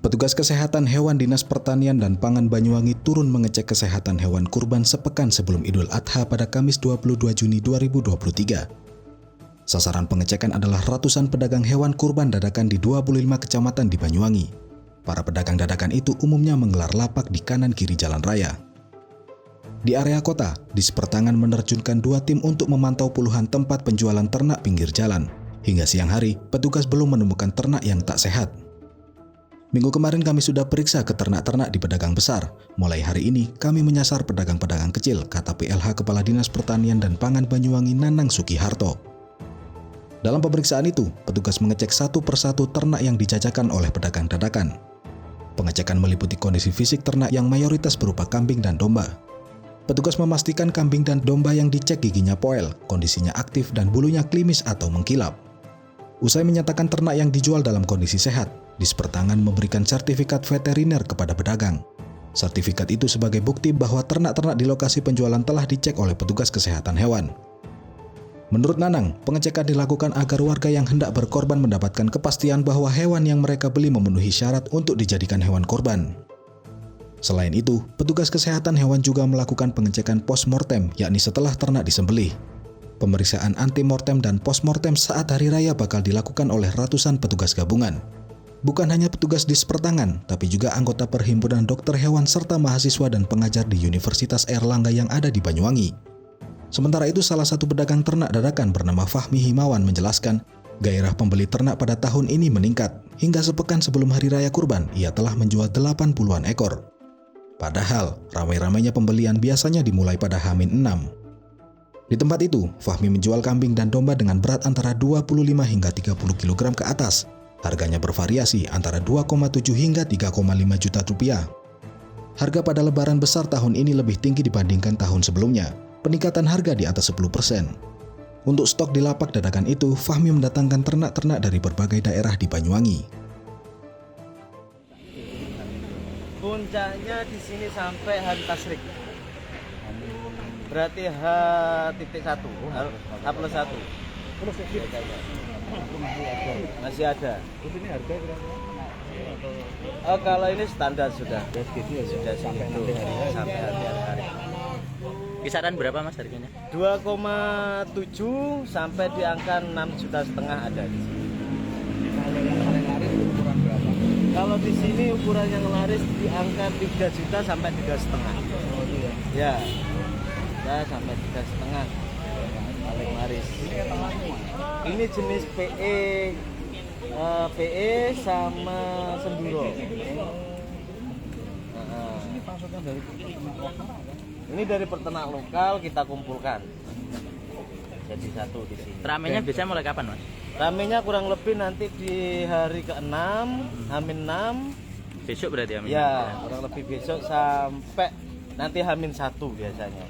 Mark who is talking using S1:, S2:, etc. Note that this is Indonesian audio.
S1: Petugas kesehatan hewan Dinas Pertanian dan Pangan Banyuwangi turun mengecek kesehatan hewan kurban sepekan sebelum Idul Adha pada Kamis 22 Juni 2023. Sasaran pengecekan adalah ratusan pedagang hewan kurban dadakan di 25 kecamatan di Banyuwangi. Para pedagang dadakan itu umumnya menggelar lapak di kanan kiri jalan raya. Di area kota, Dis Pertanian menerjunkan 2 tim untuk memantau puluhan tempat penjualan ternak pinggir jalan. Hingga siang hari, petugas belum menemukan ternak yang tak sehat. Minggu kemarin kami sudah periksa ke ternak-ternak di pedagang besar. Mulai hari ini, kami menyasar pedagang-pedagang kecil, kata PLH Kepala Dinas Pertanian dan Pangan Banyuwangi Nanang Sukiharto. Dalam pemeriksaan itu, petugas mengecek satu persatu ternak yang dijajakan oleh pedagang dadakan. Pengecekan meliputi kondisi fisik ternak yang mayoritas berupa kambing dan domba. Petugas memastikan kambing dan domba yang dicek giginya poel, kondisinya aktif dan bulunya klimis atau mengkilap. Usai menyatakan ternak yang dijual dalam kondisi sehat, Dis Pertanian memberikan sertifikat veteriner kepada pedagang. Sertifikat itu sebagai bukti bahwa ternak-ternak di lokasi penjualan telah dicek oleh petugas kesehatan hewan. Menurut Nanang, pengecekan dilakukan agar warga yang hendak berkorban mendapatkan kepastian bahwa hewan yang mereka beli memenuhi syarat untuk dijadikan hewan korban. Selain itu, petugas kesehatan hewan juga melakukan pengecekan post-mortem, yakni setelah ternak disembelih. Pemeriksaan anti-mortem dan post-mortem saat hari raya bakal dilakukan oleh ratusan petugas gabungan. Bukan hanya petugas Dis Pertanian, tapi juga anggota Perhimpunan Dokter Hewan serta mahasiswa dan pengajar di Universitas Airlangga yang ada di Banyuwangi. Sementara itu, salah satu pedagang ternak dadakan bernama Fahmi Himawan menjelaskan, gairah pembeli ternak pada tahun ini meningkat. Hingga sepekan sebelum Hari Raya Kurban, ia telah menjual 80-an ekor. Padahal, ramai-ramainya pembelian biasanya dimulai pada H-6. Di tempat itu, Fahmi menjual kambing dan domba dengan berat antara 25 hingga 30 kg ke atas. Harganya bervariasi antara 2,7 hingga 3,5 juta rupiah. Harga pada lebaran besar tahun ini lebih tinggi dibandingkan tahun sebelumnya. Peningkatan harga di atas 10%. Untuk stok di lapak dadakan itu, Fahmi mendatangkan ternak-ternak dari berbagai daerah di Banyuwangi.
S2: Puncaknya di sini sampai hari Tasrik. Berarti H.1, H+1. Masih ada.
S3: Ini harga berapa?
S2: Kalau ini standar sudah segitu sampai hari.
S4: Kisaran berapa Mas harganya?
S2: 2,7 sampai di angka 6,5 juta ada di sini.
S3: Kalau yang paling laris ukuran berapa?
S2: Kalau di sini ukuran yang laris di angka 3 juta sampai 3,5.
S3: Oh iya.
S2: Ya. Ya sampai 3,5. Paling laris.
S3: Ini yang tengah semua.
S2: Ini jenis PE sama Senduro.
S3: Ini maksudnya dari peternak lokal.
S2: Ini dari peternak lokal kita kumpulkan. Jadi satu di sini.
S4: Ramenya biasanya mulai kapan Mas?
S2: Ramenya kurang lebih nanti di hari ke-6, H-6.
S4: Besok berarti Amin?
S2: Ya, kurang lebih besok sampai nanti H-1 biasanya.